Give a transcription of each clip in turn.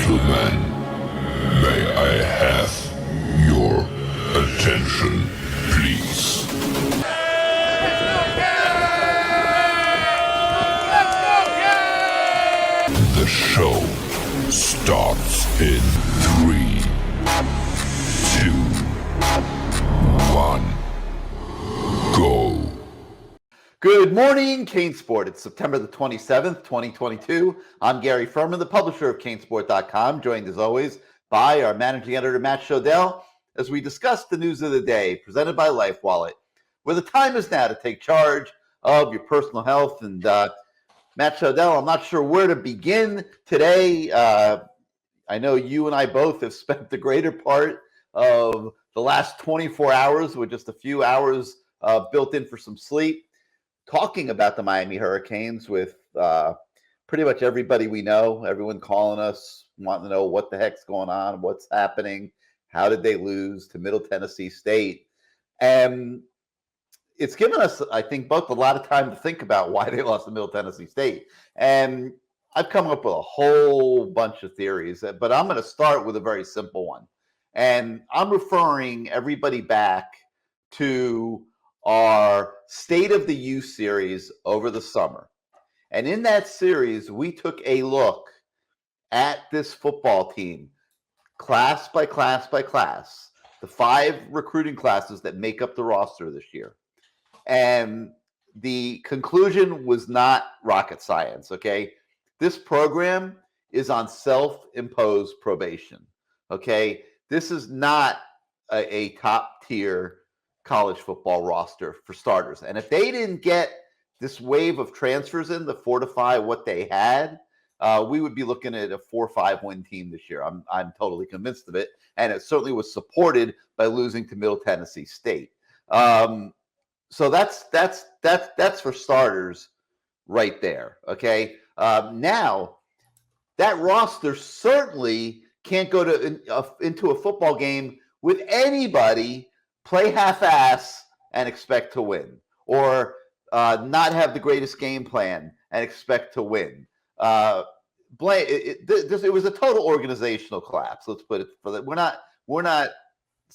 gentlemen, may I have your attention, please? The show starts in 3, 2, 1, go. Good morning, CaneSport. It's September the 27th, 2022. I'm Gary Ferman, the publisher of CaneSport.com, joined as always by our managing editor, Matt Shodell, as we discuss the news of the day presented by LifeWallet, where the time is now to take charge of your personal health. And Matt Shodell, I'm not sure where to begin today. I know you and I both have spent the greater part of the last 24 hours with just a few hours built in for some sleep, talking about the Miami Hurricanes with pretty much everybody we know, everyone calling us, wanting to know what the heck's going on, what's happening, how did they lose to Middle Tennessee State. And it's given us, I think, both a lot of time to think about why they lost to Middle Tennessee State. And I've come up with a whole bunch of theories, but I'm going to start with a very simple one. And I'm referring everybody back to our State of the U series over the summer. And in that series, we took a look at this football team, class by class by class, the 5 recruiting classes that make up the roster this year. And the conclusion was not rocket science, okay? This program is on self-imposed probation, okay? This is not a top-tier college football roster for starters. And if they didn't get this wave of transfers in to fortify what they had, we would be looking at a 4 or 5 win team this year. I'm totally convinced of it. And it certainly was supported by losing to Middle Tennessee State. So that's for starters right there. Okay. Now that roster certainly can't go into a football game with anybody play half-ass and expect to win, or not have the greatest game plan and expect to win. It was a total organizational collapse. Let's put it for that.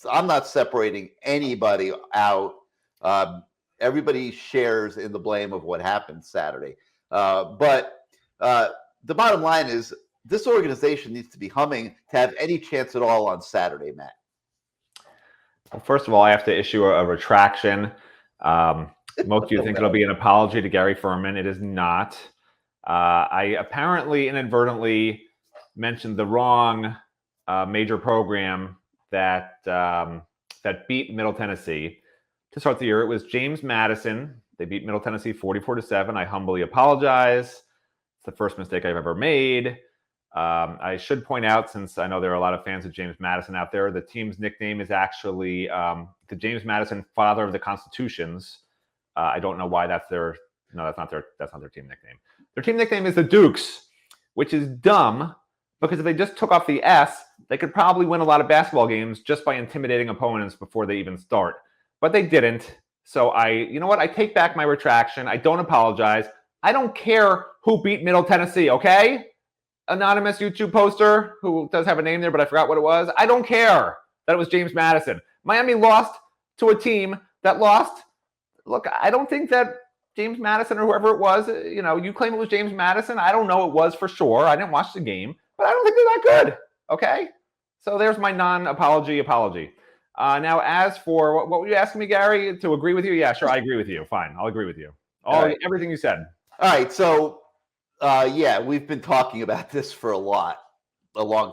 I'm not separating anybody out. Everybody shares in the blame of what happened Saturday. But the bottom line is this organization needs to be humming to have any chance at all on Saturday, Matt. Well, first of all, I have to issue a retraction. Most of you think it'll be an apology to Gary Ferman. It is not. I apparently inadvertently mentioned the wrong major program that beat Middle Tennessee to start the year. It was James Madison. They beat Middle Tennessee 44-7. I humbly apologize. It's the first mistake I've ever made. I should point out, since I know there are a lot of fans of James Madison out there, the team's nickname is actually the James Madison Father of the Constitutions. I don't know why that's their not their team nickname. Their team nickname is the Dukes, which is dumb because if they just took off the S, they could probably win a lot of basketball games just by intimidating opponents before they even start. But they didn't. So you know what? I take back my retraction. I don't apologize. I don't care who beat Middle Tennessee, okay? Anonymous YouTube poster who does have a name there, but I forgot what it was. I don't care that it was James Madison. Miami lost to a team that lost. Look, I don't think that James Madison or whoever it was, you claim it was James Madison. I don't know it was for sure. I didn't watch the game, but I don't think they're that good. Okay? So there's my non-apology apology. Now, as for what were you asking me, Gary, to agree with you? Yeah, sure. I agree with you. Fine. I'll agree with you. Everything you said. All right. So, we've been talking about this for a long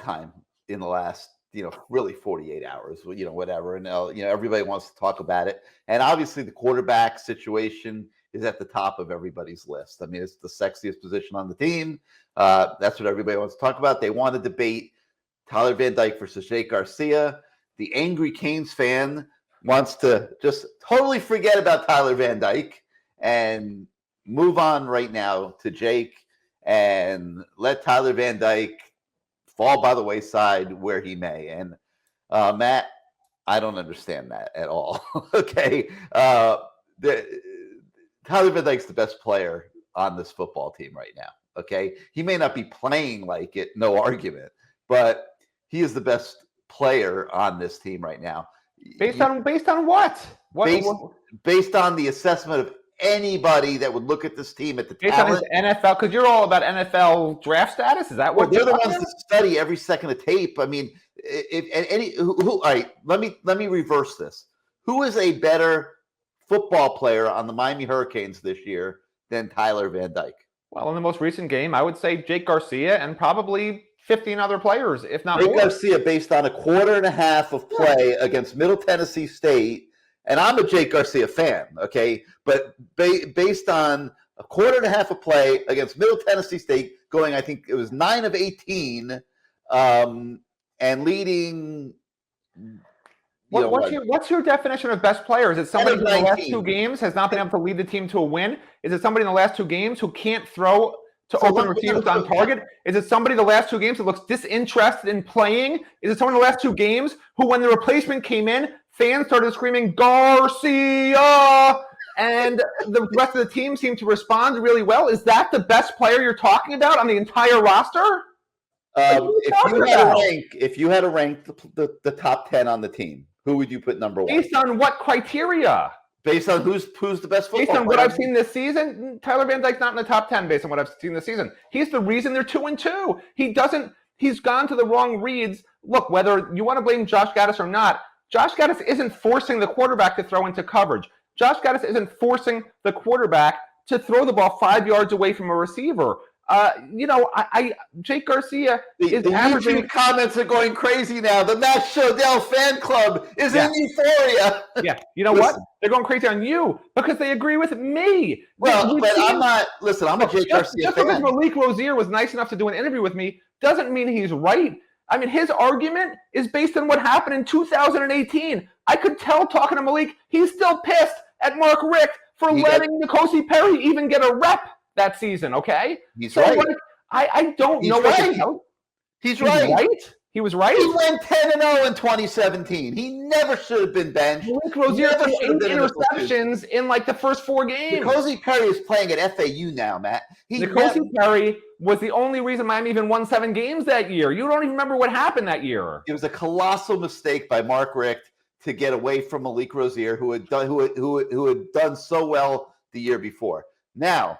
time in the last, really 48 hours, whatever. And, everybody wants to talk about it. And obviously the quarterback situation is at the top of everybody's list. I mean, it's the sexiest position on the team. That's what everybody wants to talk about. They want to debate Tyler Van Dyke versus Jake Garcia. The angry Canes fan wants to just totally forget about Tyler Van Dyke and move on right now to Jake and let Tyler Van Dyke fall by the wayside where he may. And Matt, I don't understand that at all. Okay. Tyler Van Dyke's the best player on this football team right now. Okay. He may not be playing like it, no argument, but he is the best player on this team right now. Based on what? Based on the assessment of anybody that would look at this team at the based talent. on his NFL, because you're all about NFL draft status. Is that what they're the ones that study every second of tape? I mean, all right, let me reverse this. Who is a better football player on the Miami Hurricanes this year than Tyler Van Dyke? Well, in the most recent game, I would say Jake Garcia and probably 15 other players, if not Jake more. Garcia, based on a quarter and a half of play against Middle Tennessee State, and I'm a Jake Garcia fan, okay? But based on a quarter and a half of play against Middle Tennessee State, going, I think it was 9 of 18, and leading. What's your definition of best player? Is it somebody who in the last 2 games has not been able to lead the team to a win? Is it somebody in the last 2 games who can't throw to open receivers on target? Is it somebody the last 2 games that looks disinterested in playing? Is it someone in the last 2 games who, when the replacement came in, fans started screaming, Garcia, and the rest of the team seemed to respond really well? Is that the best player you're talking about on the entire roster? If you had to rank the top 10 on the team, who would you put number 1? Based on what criteria? Based on who's the best football player? Based on what I've seen this season, Tyler Van Dyke's not in the top 10 based on what I've seen this season. He's the reason they're 2-2. He's gone to the wrong reads. Look, whether you want to blame Josh Gaddis or not, Josh Gaddis isn't forcing the quarterback to throw into coverage. Josh Gaddis isn't forcing the quarterback to throw the ball 5 yards away from a receiver. Jake Garcia is averaging. YouTube comments are going crazy now. The Matt Shodell fan club is in euphoria. Yeah, you know what? They're going crazy on you because they agree with me. Well, but I'm not. Listen, I'm a Jake Garcia just fan. because Malik Rozier was nice enough to do an interview with me doesn't mean he's right. I mean, his argument is based on what happened in 2018. I could tell talking to Malik, he's still pissed at Mark Richt for letting N'Kosi Perry even get a rep that season, okay? He's right. I don't know what to tell. He's right. He was right. He went 10-0 in 2017. He never should have been benched. Malik Rozier had 8 interceptions in like the first 4 games. N'Kosi Perry is playing at FAU now, Matt. N'Kosi Perry was the only reason Miami even won 7 games that year. You don't even remember what happened that year. It was a colossal mistake by Mark Richt to get away from Malik Rozier, who had done so well the year before. Now,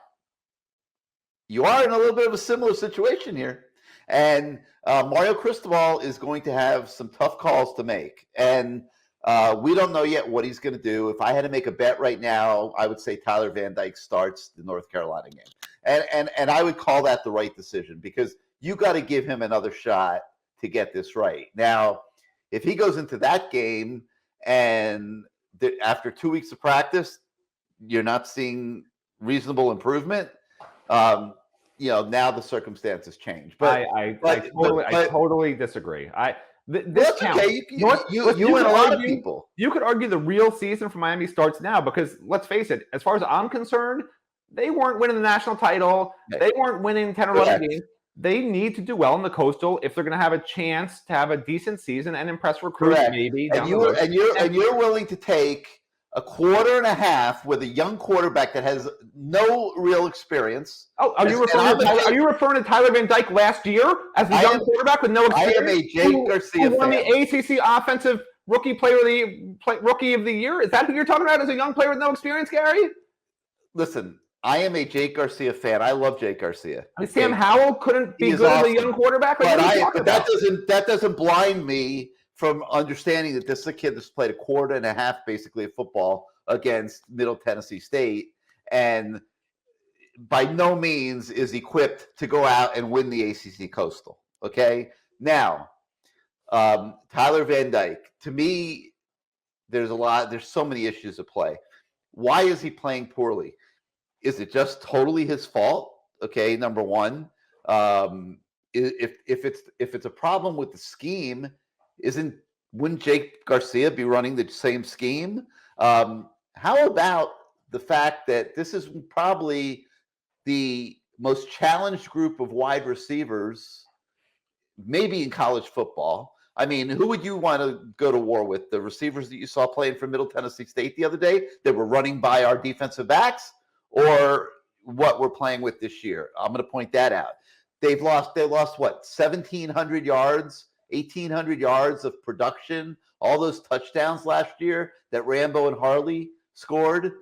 you are in a little bit of a similar situation here. And Mario Cristobal is going to have some tough calls to make. And we don't know yet what he's going to do. If I had to make a bet right now, I would say Tyler Van Dyke starts the North Carolina game. And I would call that the right decision because you got to give him another shot to get this right. Now, if he goes into that game and after 2 weeks of practice, you're not seeing reasonable improvement, now the circumstances change. But I totally disagree. This counts. Okay. You and a lot of people. You could argue the real season for Miami starts now because let's face it, as far as I'm concerned, they weren't winning the national title. They weren't winning 10 or 11 games. They need to do well in the Coastal if they're going to have a chance to have a decent season and impress recruits. Maybe. And you're willing to take a quarter and a half with a young quarterback that has no real experience. Oh, are you referring to Tyler Van Dyke last year as a young quarterback with no experience? I am a Jake Garcia who won the ACC Offensive Rookie of the Year? Is that who you're talking about as a young player with no experience, Gary? Listen, I am a Jake Garcia fan. I love Jake Garcia. Sam Howell couldn't be good as a young quarterback? But that doesn't blind me from understanding that this is a kid that's played a quarter and a half basically of football against Middle Tennessee State and by no means is equipped to go out and win the ACC Coastal. Okay? Now, Tyler Van Dyke, to me, there's so many issues at play. Why is he playing poorly? Is it just totally his fault? Okay, number one. If it's a problem with the scheme, wouldn't Jake Garcia be running the same scheme? How about the fact that this is probably the most challenged group of wide receivers, maybe in college football? I mean, who would you want to go to war with? The receivers that you saw playing for Middle Tennessee State the other day that were running by our defensive backs, or what we're playing with this year? I'm going to point that out. They lost what, 1,700 yards, 1,800 yards of production, all those touchdowns last year that Rambo and Harley scored.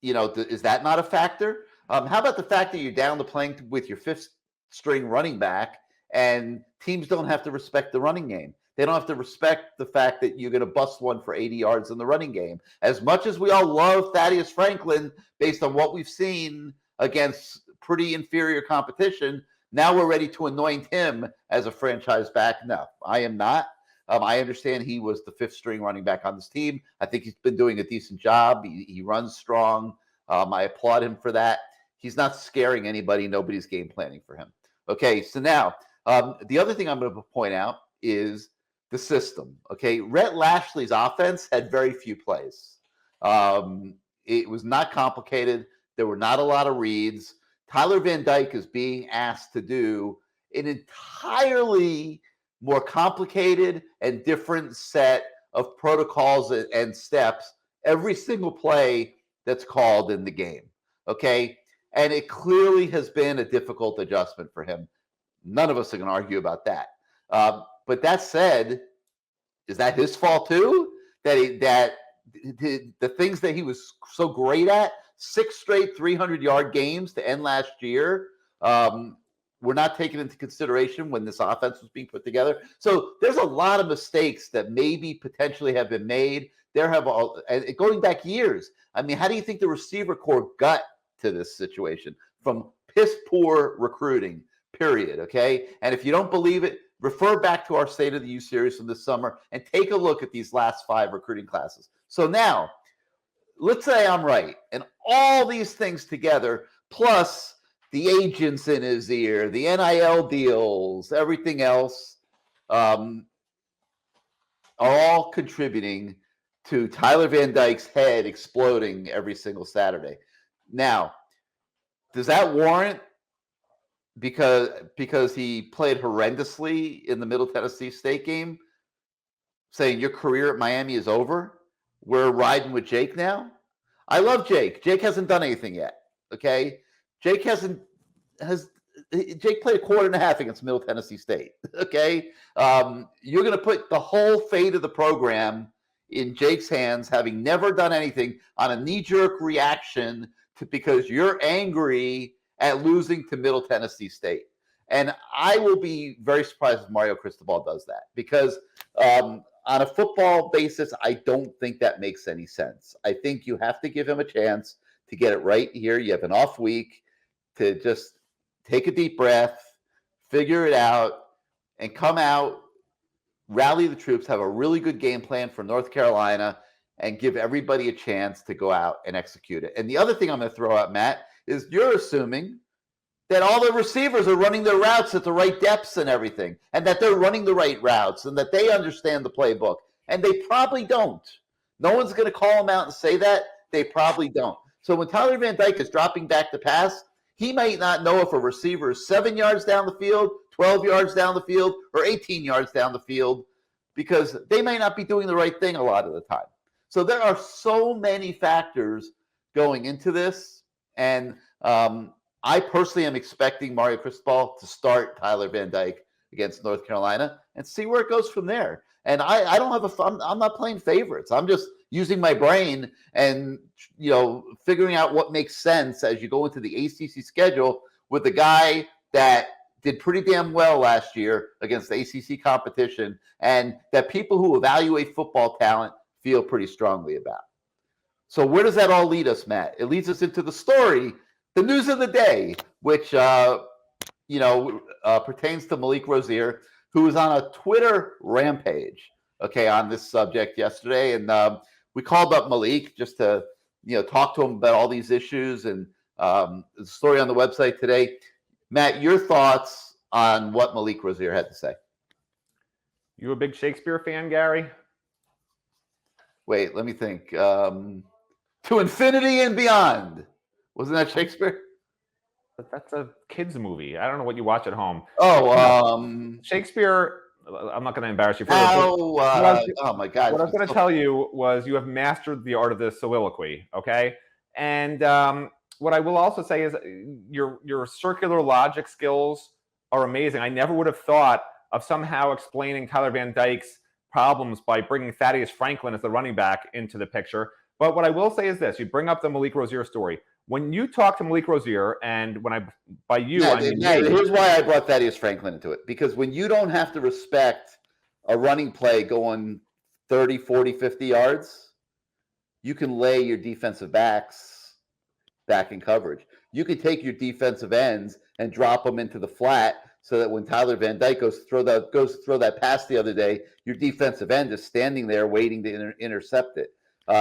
Is that not a factor? How about the fact that you're down to playing with your fifth string running back and teams don't have to respect the running game? They don't have to respect the fact that you're going to bust one for 80 yards in the running game. As much as we all love Thaddeus Franklin, based on what we've seen against pretty inferior competition, now we're ready to anoint him as a franchise back. No, I am not. I understand he was the fifth string running back on this team. I think he's been doing a decent job. He runs strong. I applaud him for that. He's not scaring anybody. Nobody's game planning for him. Okay, so now the other thing I'm going to point out is the system. Okay, Rhett Lashley's offense had very few plays. It was not complicated. There were not a lot of reads. Tyler Van Dyke is being asked to do an entirely more complicated and different set of protocols and steps every single play that's called in the game. Okay, and it clearly has been a difficult adjustment for him. None of us are going to argue about that. But that said, is that his fault too? That the things that he was so great at, 6 straight 300-yard games to end last year, were not taken into consideration when this offense was being put together. So there's a lot of mistakes that maybe potentially have been made. Going back years. I mean, how do you think the receiver corps got to this situation? From piss poor recruiting, period. Okay. And if you don't believe it, refer back to our State of the U series from this summer and take a look at these last 5 recruiting classes. So now, let's say I'm right, and all these things together, plus the agents in his ear, the NIL deals, everything else, are all contributing to Tyler Van Dyke's head exploding every single Saturday. Now, does that warrant, because he played horrendously in the Middle Tennessee State game, saying your career at Miami is over? We're riding with Jake now? I love Jake. Jake hasn't done anything yet, okay? Jake played a quarter and a half against Middle Tennessee State, okay? You're going to put the whole fate of the program in Jake's hands, having never done anything, on a knee-jerk reaction because you're angry at losing to Middle Tennessee State. And I will be very surprised if Mario Cristobal does that, because on a football basis, I don't think that makes any sense. I think you have to give him a chance to get it right here. You have an off week to just take a deep breath, figure it out, and come out, rally the troops, have a really good game plan for North Carolina, and give everybody a chance to go out and execute it. And the other thing I'm going to throw out, Matt, is you're assuming that all the receivers are running their routes at the right depths and everything, and that they're running the right routes, and that they understand the playbook. And they probably don't. No one's going to call them out and say that. They probably don't. So when Tyler Van Dyke is dropping back to pass, he might not know if a receiver is 7 yards down the field, 12 yards down the field, or 18 yards down the field, because they may not be doing the right thing a lot of the time. So there are so many factors going into this, and I personally am expecting Mario Cristobal to start Tyler Van Dyke against North Carolina and see where it goes from there. And I don't have I'm not playing favorites. I'm just using my brain and, figuring out what makes sense as you go into the ACC schedule with a guy that did pretty damn well last year against the ACC competition, and that people who evaluate football talent feel pretty strongly about. So where does that all lead us, Matt? It leads us into the story, the news of the day, which pertains to Malik Rozier, who was on a Twitter rampage, on this subject yesterday. And we called up Malik just to, talk to him about all these issues, and the story on the website today. Matt, your thoughts on what Malik Rozier had to say? You a big Shakespeare fan, Gary? Wait, let me think. To Infinity and Beyond. Wasn't that Shakespeare? But that's a kid's movie. I don't know what you watch at home. Shakespeare. I'm not going to embarrass you. Oh my God. What I was going to tell you was you have mastered the art of the soliloquy, okay? And what I will also say is your circular logic skills are amazing. I never would have thought of somehow explaining Tyler Van Dyke's problems by bringing Thaddeus Franklin as the running back into the picture. But what I will say is this: you bring up the Malik Rozier story. When you talk to Malik Rozier, and when I by you, I mean here's why I brought Thaddeus Franklin into it, because when you don't have to respect a running play going 30, 40, 50 yards, you can lay your defensive backs back in coverage. You can take your defensive ends and drop them into the flat so that when Tyler Van Dyke goes to throw that pass the other day, your defensive end is standing there waiting to intercept it.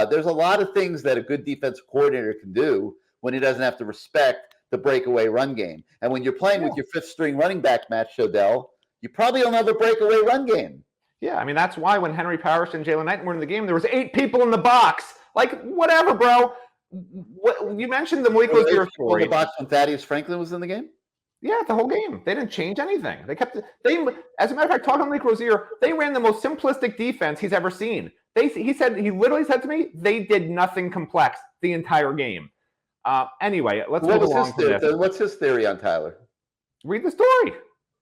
There's a lot of things that a good defensive coordinator can do when he doesn't have to respect the breakaway run game. And when you're playing with your fifth string running back, Matt Shodell, you probably don't have a breakaway run game. Yeah, I mean, that's why when Henry Parrish and Jalen Knighton were in the game, there was 8 people in the box. Like, whatever, bro. You mentioned the Malik Rozier story. In the box when Thaddeus Franklin was in the game? Yeah, the whole game. They didn't change anything. As a matter of fact, talking to Malik Rozier, they ran the most simplistic defense he's ever seen. He literally said to me, they did nothing complex the entire game. Anyway, let's move along to this. What's his theory on Tyler? Read the story.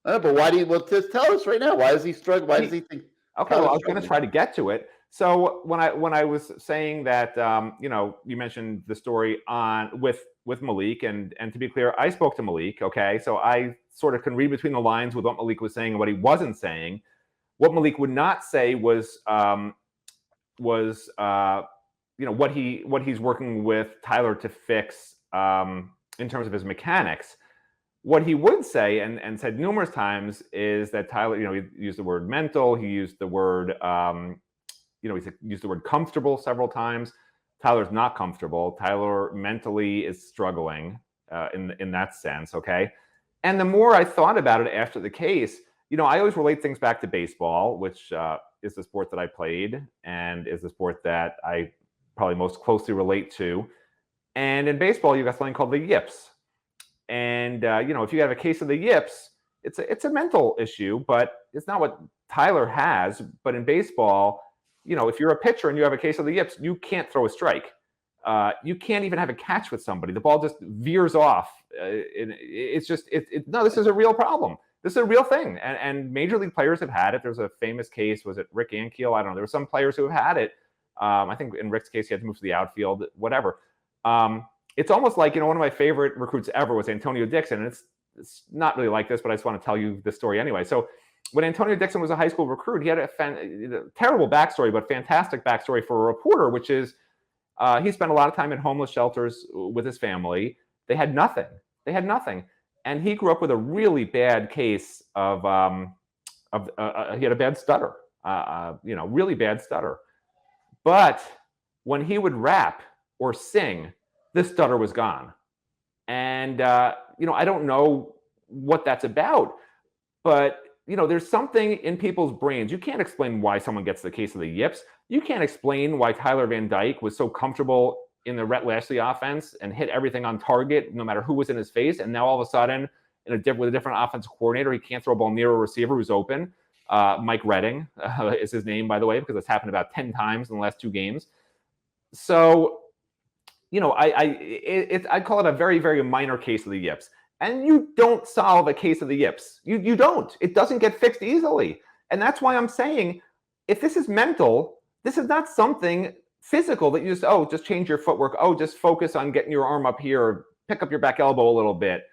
But why do you? Just tell us right now. Why does he struggle? Why does he think? Okay, well, I was going to try to get to it. So when I was saying that, you mentioned the story with Malik, and to be clear, I spoke to Malik. Okay, so I sort of can read between the lines with what Malik was saying and what he wasn't saying. What Malik would not say was what he's working with Tyler to fix in terms of his mechanics. What he would say and said numerous times is that Tyler, he used the word mental. He used the word, he used the word comfortable several times. Tyler's not comfortable. Tyler mentally is struggling in that sense. Okay. And the more I thought about it after the case, I always relate things back to baseball, which is the sport that I played and is the sport that I probably most closely relate to. And in baseball, you've got something called the yips. And, if you have a case of the yips, it's a mental issue, but it's not what Tyler has. But in baseball, if you're a pitcher and you have a case of the yips, you can't throw a strike. You can't even have a catch with somebody. The ball just veers off. This is a real problem. This is a real thing. And major league players have had it. There's a famous case. Was it Rick Ankiel? I don't know. There were some players who have had it. I think in Rick's case, he had to move to the outfield, whatever. It's almost like, one of my favorite recruits ever was Antonio Dixon. And it's not really like this, but I just want to tell you the story anyway. So when Antonio Dixon was a high school recruit, he had a terrible backstory, but fantastic backstory for a reporter, which is he spent a lot of time in homeless shelters with his family. They had nothing. And he grew up with a really bad case of he had a bad stutter, really bad stutter. But when he would rap or sing, the stutter was gone. And, I don't know what that's about, but, there's something in people's brains. You can't explain why someone gets the case of the yips. You can't explain why Tyler Van Dyke was so comfortable in the Rhett Lashley offense and hit everything on target, no matter who was in his face. And now all of a sudden, with a different offensive coordinator, he can't throw a ball near a receiver who's open. Mike Redding is his name, by the way, because it's happened about 10 times in the last 2 games. So, I call it a very, very minor case of the yips. And you don't solve a case of the yips. You don't. It doesn't get fixed easily. And that's why I'm saying, if this is mental, this is not something physical that you just change your footwork. Just focus on getting your arm up here, or pick up your back elbow a little bit.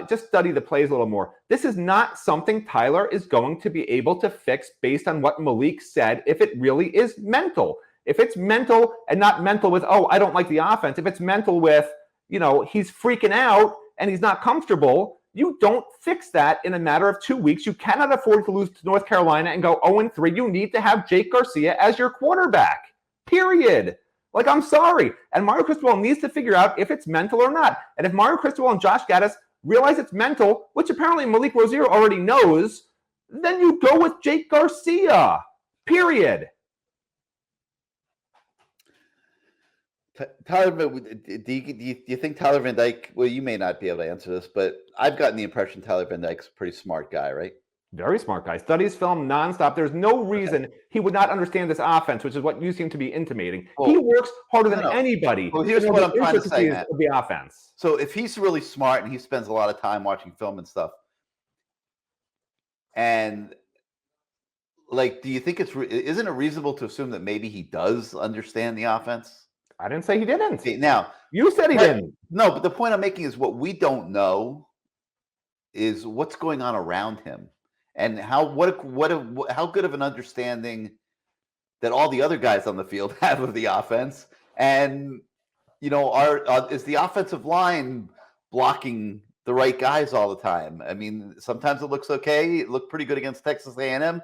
Just study the plays a little more. This is not something Tyler is going to be able to fix based on what Malik said, if it really is mental. If it's mental and not mental with, I don't like the offense. If it's mental with, he's freaking out and he's not comfortable, you don't fix that in a matter of 2 weeks. You cannot afford to lose to North Carolina and go 0-3. You need to have Jake Garcia as your quarterback, period. Like, I'm sorry. And Mario Cristobal needs to figure out if it's mental or not. And if Mario Cristobal and Josh Gaddis realize it's mental, which apparently Malik Rozier already knows, then you go with Jake Garcia, period. Tyler, do you think Tyler Van Dyke, well, you may not be able to answer this, but I've gotten the impression Tyler Van Dyke's a pretty smart guy, right? Very smart guy. Studies film nonstop. There's no reason he would not understand this offense, which is what you seem to be intimating. He works harder than anybody. Well, here's what I'm trying to say, Matt. Of the offense. So if he's really smart and he spends a lot of time watching film and stuff, and like, do you think isn't it reasonable to assume that maybe he does understand the offense? I didn't say he didn't. Okay, now you said he didn't. No, but the point I'm making is what we don't know is what's going on around him. And how good of an understanding that all the other guys on the field have of the offense, and is the offensive line blocking the right guys all the time? I mean, sometimes it looks okay. It looked pretty good against Texas A&M.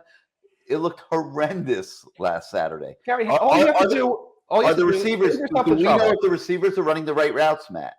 It looked horrendous last Saturday. Gary, all you have to do. Are the receivers? Do we know if the receivers are running the right routes, Matt?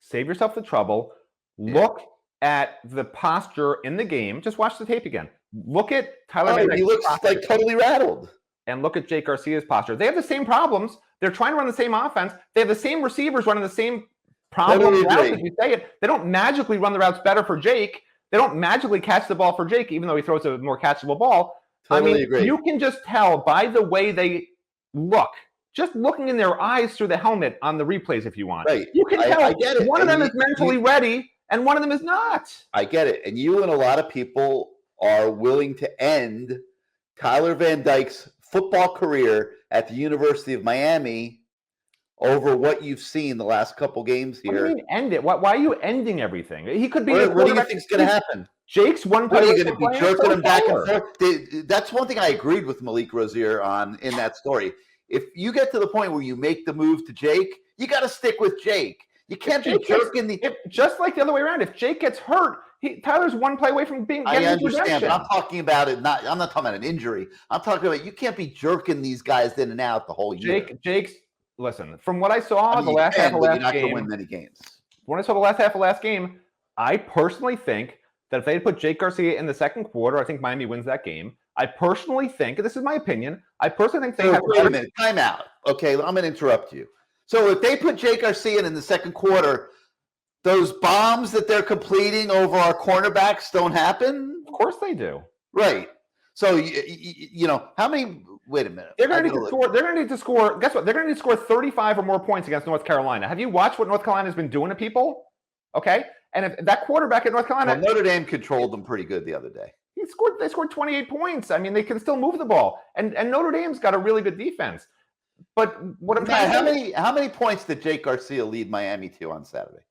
Save yourself the trouble. Look at the posture in the game. Just watch the tape again. Look at Tyler Van Dyke. He looks like totally rattled. And look at Jake Garcia's posture. They have the same problems. They're trying to run the same offense. They have the same receivers running the same problem routes, as you say it. They don't magically run the routes better for Jake. They don't magically catch the ball for Jake, even though he throws a more catchable ball. Totally agree. You can just tell by the way they look. Just looking in their eyes through the helmet on the replays, if you want. Right. You can tell I get it. One of them is mentally ready, and one of them is not. I get it. And you and a lot of people are willing to end Tyler Van Dyke's football career at the University of Miami over what you've seen the last couple games here. What do you mean end it? Why are you ending everything? He could be. What do you think is going to happen? Jake's one play. Are you going to be jerking him back and forth? That's one thing I agreed with Malik Rozier on in that story. If you get to the point where you make the move to Jake, you got to stick with Jake. You can't be jerking just like the other way around. If Jake gets hurt, Tyler's one play away from getting I understand, but I'm talking about it. I'm not talking about an injury. I'm talking about you can't be jerking these guys in and out the whole year. Listen. From what I saw the last half of last game, you're not going to win many games. When I saw the last half of last game, I personally think that if they had put Jake Garcia in the second quarter, I think Miami wins that game. I personally think, and this is my opinion, I personally think they have. Wait a minute, time out. Okay, I'm going to interrupt you. So if they put Jake Garcia in the second quarter, those bombs that they're completing over our cornerbacks don't happen? Of course they do. Right. So how many? Wait a minute. They're going to need to score. They're going to need to score. Guess what? They're going to need to score 35 or more points against North Carolina. Have you watched what North Carolina has been doing to people? Okay, and if that quarterback at North Carolina, Notre Dame controlled them pretty good the other day. They scored 28 points. I mean, they can still move the ball, and Notre Dame's got a really good defense. But what I'm trying to say, how many points did Jake Garcia lead Miami to on Saturday?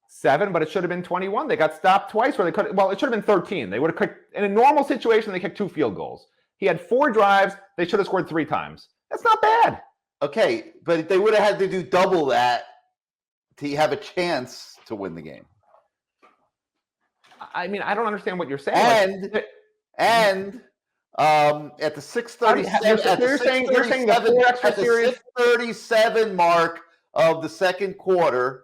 7, but it should have been 21. They got stopped twice, where they could. Well, it should have been 13. They would have kicked in a normal situation. They kicked 2 field goals. He had 4 drives. They should have scored 3 times. That's not bad. Okay, but they would have had to do double that to have a chance to win the game. I mean, I don't understand what you're saying. And at the 6:37, you're saying the 4 extra series, 6:37 mark of the second quarter,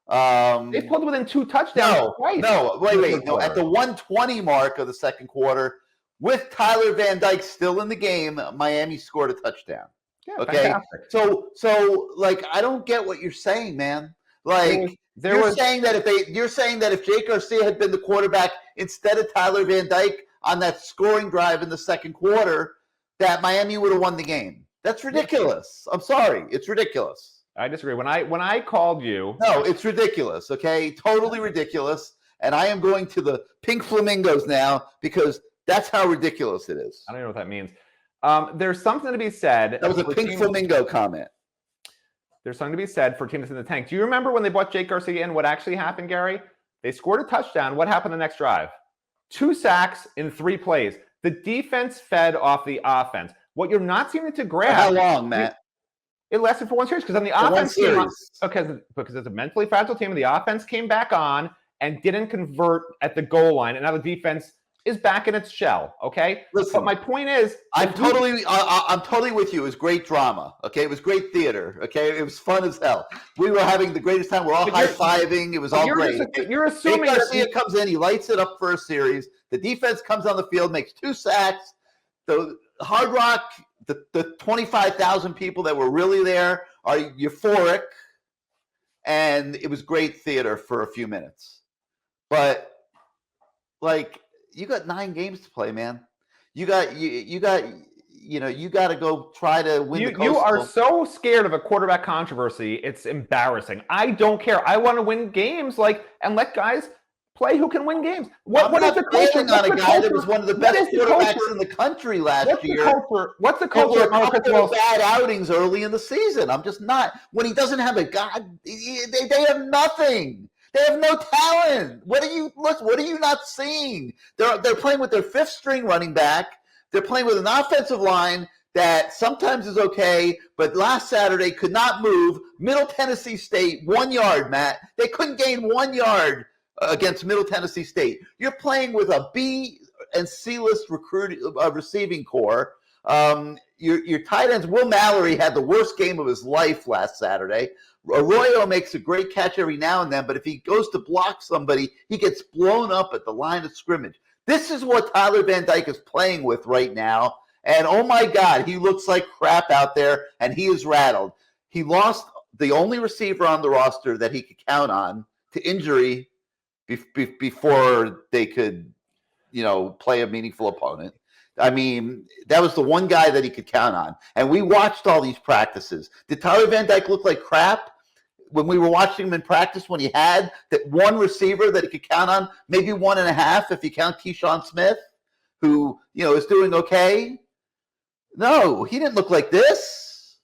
they pulled within 2 touchdowns. Wait, at the 1:20 mark of the second quarter, with Tyler Van Dyke still in the game, Miami scored a touchdown. Yeah, okay, fantastic. So like, I don't get what you're saying, man. Like, you're saying that if Jake Garcia had been the quarterback instead of Tyler Van Dyke on that scoring drive in the second quarter, that Miami would have won the game. That's ridiculous. I'm sorry, it's ridiculous. I disagree. When I called you, no, it's ridiculous. Okay, totally ridiculous. And I am going to the pink flamingos now because that's how ridiculous it is. I don't know what that means. There's something to be said. That was a pink flamingo comment. There's something to be said for teams in the tank. Do you remember when they brought Jake Garcia in? What actually happened, Gary? They scored a touchdown. What happened the next drive? 2 sacks in 3 plays. The defense fed off the offense. What you're not seeming to grasp. How long, Matt? It lasted for 1 series because then the offense came on. Because it's a mentally fragile team, and the offense came back on and didn't convert at the goal line, and now the defense is back in its shell. Okay, listen. But my point is, I'm totally with you. It was great drama. Okay, it was great theater. Okay, it was fun as hell. We were having the greatest time. We're all high-fiving. It was all great. You're assuming Jake Garcia comes in, he lights it up for a series. The defense comes on the field, makes 2 sacks. The Hard Rock, the 25,000 people that were really there are euphoric, and it was great theater for a few minutes. But like, you got 9 games to play, man. You got to go try to win the Coastal. You are so scared of a quarterback controversy. It's embarrassing. I don't care. I want to win games, and let guys play who can win games. What is the culture on a guy that was one of the best quarterbacks in the country last year? What's the culture? A couple of bad outings early in the season. I'm just not. When he doesn't have a guy, they have nothing. They have no talent. What are you not seeing? They're playing with their 5th string running back. They're playing with an offensive line that sometimes is okay, but last Saturday could not move. Middle Tennessee State, 1 yard, Matt. They couldn't gain 1 yard against Middle Tennessee State. You're playing with a B and C list receiving core. Your tight ends, Will Mallory had the worst game of his life last Saturday. Arroyo makes a great catch every now and then, but if he goes to block somebody, he gets blown up at the line of scrimmage. This is what Tyler Van Dyke is playing with right now. And oh my God, he looks like crap out there, and he is rattled. He lost the only receiver on the roster that he could count on to injury before they could, play a meaningful opponent. I mean, that was the one guy that he could count on. And we watched all these practices. Did Tyler Van Dyke look like crap when we were watching him in practice, when he had that one receiver that he could count on, maybe 1.5 if you count Keyshawn Smith, who, is doing okay? No, he didn't look like this.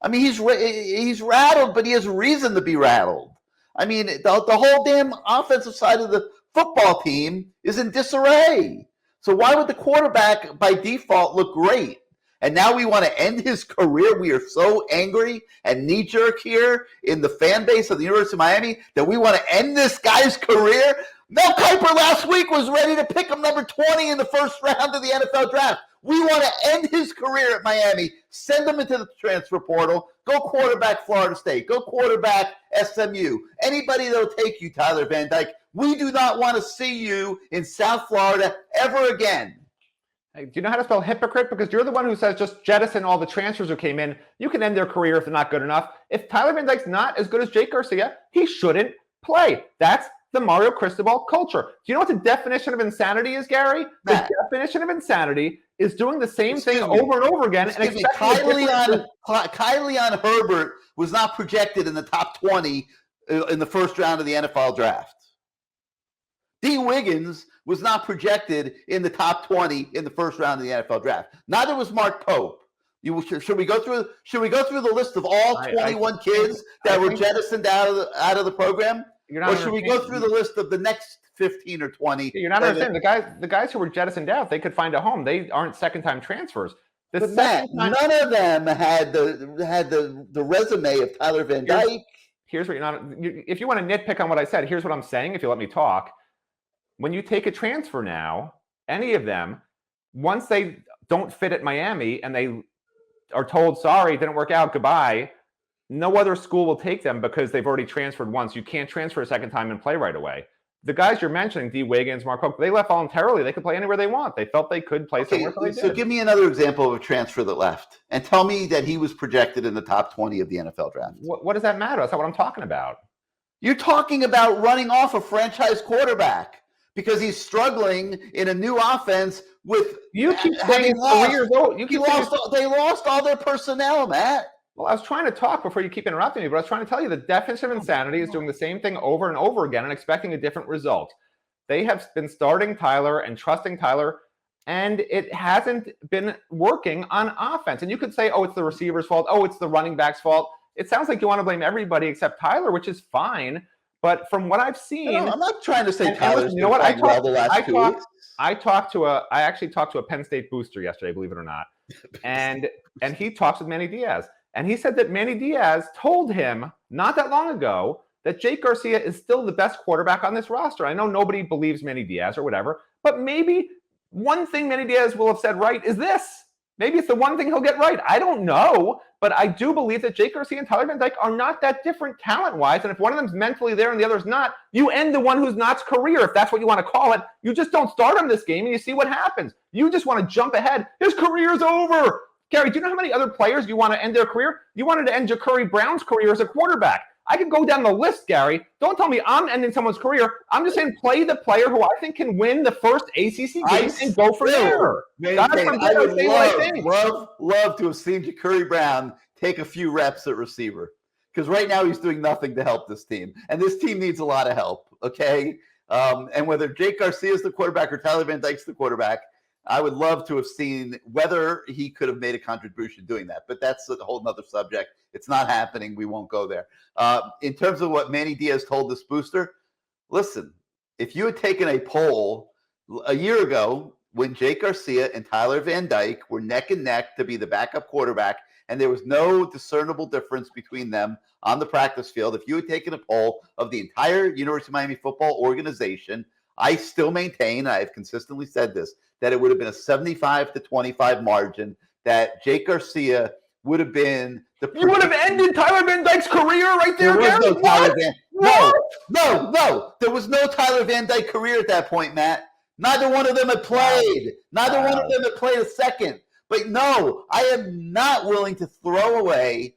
I mean, he's rattled, but he has reason to be rattled. I mean, the whole damn offensive side of the football team is in disarray. So why would the quarterback by default look great? And now we want to end his career. We are so angry and knee-jerk here in the fan base of the University of Miami that we want to end this guy's career. Mel Kiper last week was ready to pick him number 20 in the first round of the NFL draft. We want to end his career at Miami, send him into the transfer portal, go quarterback Florida State, go quarterback SMU. Anybody that'll take you, Tyler Van Dyke. We do not want to see you in South Florida ever again. Hey, do you know how to spell hypocrite? Because you're the one who says just jettison all the transfers who came in. You can end their career if they're not good enough. If Tyler Van Dyke's not as good as Jake Garcia, he shouldn't play. That's the Mario Cristobal culture. Do you know what the definition of insanity is, Gary? The definition of insanity is doing the same thing over and over again. And Kylie Herbert was not projected in the top 20 in the first round of the NFL draft. D. Wiggins was not projected in the top 20 in the first round of the NFL draft. Neither was Mark Pope. Should we go through the list of all 21 kids that were jettisoned out of the program? Or should we go through the list of the next 15 or 20? You're not understanding. The guys who were jettisoned out, they could find a home. They aren't second-time transfers. But Matt, none of them had the resume of Tyler Van Dyke. Here's what if you want to nitpick on what I said, here's what I'm saying, if you let me talk. When you take a transfer now, any of them, once they don't fit at Miami and they are told, sorry, it didn't work out, goodbye, no other school will take them because they've already transferred once. You can't transfer a second time and play right away. The guys you're mentioning, D. Wiggins, Mark Hope, they left voluntarily. They could play anywhere they want. They felt they could play somewhere. So give me another example of a transfer that left and tell me that he was projected in the top 20 of the NFL draft. What does that matter? That's not what I'm talking about. You're talking about running off a franchise quarterback because he's struggling in a new offense with you keep saying careers. They lost all their personnel, Matt. Well, I was trying to talk before you keep interrupting me, but I was trying to tell you the definition of insanity is doing the same thing over and over again and expecting a different result. They have been starting Tyler and trusting Tyler, and it hasn't been working on offense. And you could say, oh, it's the receiver's fault. Oh, it's the running back's fault. It sounds like you want to blame everybody except Tyler, which is fine. But from what I've seen, I'm not trying to say Tyler's you know what? I actually talked to a Penn State booster yesterday, believe it or not. And he talks with Manny Diaz. And he said that Manny Diaz told him not that long ago that Jake Garcia is still the best quarterback on this roster. I know nobody believes Manny Diaz or whatever, but maybe one thing Manny Diaz will have said right is this. Maybe it's the one thing he'll get right. I don't know, but I do believe that Jake Garcia and Tyler Van Dyke are not that different talent-wise. And if one of them's mentally there and the other's not, you end the one who's not's career, if that's what you want to call it. You just don't start him this game and you see what happens. You just want to jump ahead. His career's over. Gary, do you know how many other players you want to end their career? You wanted to end Ja'Cory Brown's career as a quarterback. I could go down the list, Gary. Don't tell me I'm ending someone's career. I'm just saying play the player who I think can win the first ACC game and go from there. I would love to have seen Ja'Cory Brown take a few reps at receiver, because right now he's doing nothing to help this team, and this team needs a lot of help. Okay, and whether Jake Garcia is the quarterback or Tyler Van Dyke's the quarterback, I would love to have seen whether he could have made a contribution doing that. But that's a whole nother subject. It's not happening. We won't go there. In terms of what Manny Diaz told this booster, listen, if you had taken a poll a year ago when Jake Garcia and Tyler Van Dyke were neck and neck to be the backup quarterback, and there was no discernible difference between them on the practice field, if you had taken a poll of the entire University of Miami football organization, I still maintain, I've consistently said this, that it would have been a 75-25 margin, that Jake Garcia would have been the... You would have ended Tyler Van Dyke's career right there, Gary? No. There was no Tyler Van Dyke career at that point, Matt. Neither one of them had played. Neither one of them had played a second. But no, I am not willing to throw away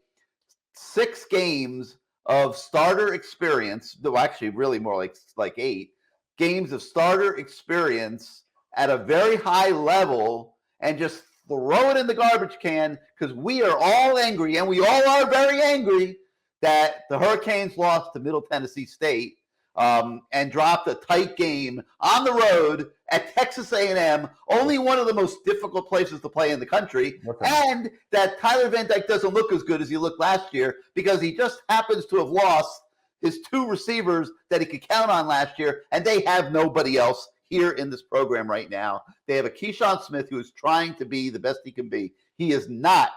6 games of starter experience, though actually really more like 8 games of starter experience at a very high level and just throw it in the garbage can, because we are all angry, and we all are very angry, that the Hurricanes lost to Middle Tennessee State and dropped a tight game on the road at Texas A&M, only one of the most difficult places to play in the country, and that Tyler Van Dyke doesn't look as good as he looked last year because he just happens to have lost his 2 receivers that he could count on last year, and they have nobody else here in this program right now. They have a Keyshawn Smith who is trying to be the best he can be. He is not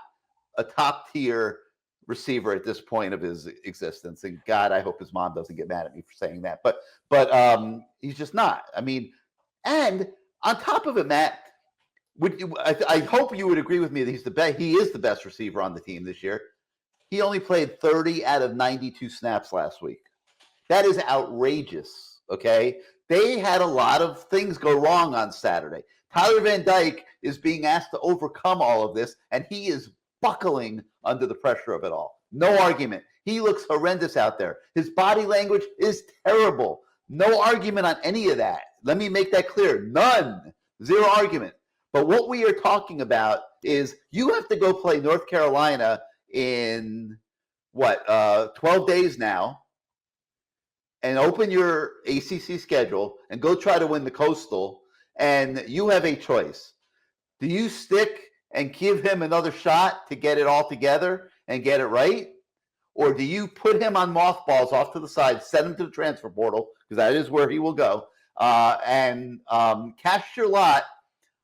a top-tier receiver at this point of his existence, and God, I hope his mom doesn't get mad at me for saying that. But he's just not. I mean, and on top of it, Matt, I hope you would agree with me that he is the best receiver on the team this year. He only played 30 out of 92 snaps last week. That is outrageous, okay? They had a lot of things go wrong on Saturday. Tyler Van Dyke is being asked to overcome all of this, and he is buckling under the pressure of it all. No argument. He looks horrendous out there. His body language is terrible. No argument on any of that. Let me make that clear. None. Zero argument. But what we are talking about is you have to go play North Carolina in 12 days now, and open your ACC schedule and go try to win the Coastal, and you have a choice. Do you stick and give him another shot to get it all together and get it right? Or do you put him on mothballs off to the side, send him to the transfer portal, because that is where he will go, and cast your lot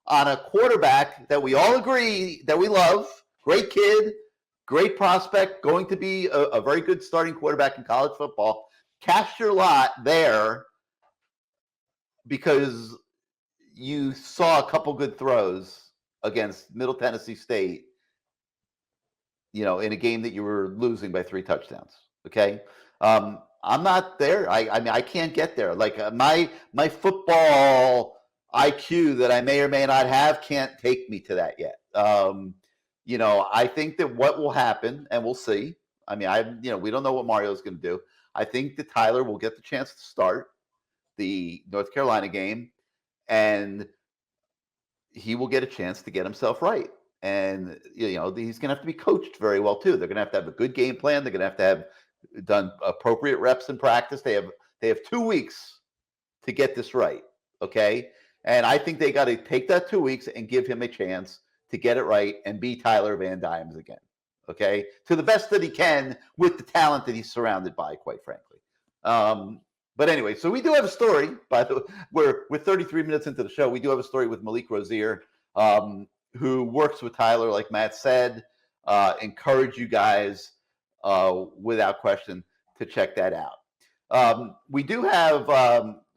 on a quarterback that we all agree that we love, great kid, great prospect, going to be a very good starting quarterback in college football. Cast your lot there because you saw a couple good throws against Middle Tennessee State, in a game that you were losing by 3 touchdowns. Okay. I'm not there. I mean, I can't get there. Like my football IQ that I may or may not have can't take me to that yet. I think that what will happen, and we'll see. I mean, we don't know what Mario's going to do. I think that Tyler will get the chance to start the North Carolina game, and he will get a chance to get himself right. And, he's going to have to be coached very well, too. They're going to have a good game plan. They're going to have done appropriate reps in practice. They have 2 weeks to get this right, okay? And I think they got to take that 2 weeks and give him a chance to get it right and be Tyler Van Dyke again, okay? To the best that he can with the talent that he's surrounded by, quite frankly. But anyway, so we do have a story, by the way. We're 33 minutes into the show. We do have a story with Malik Rozier, who works with Tyler, like Matt said. Encourage you guys, without question, to check that out. We do have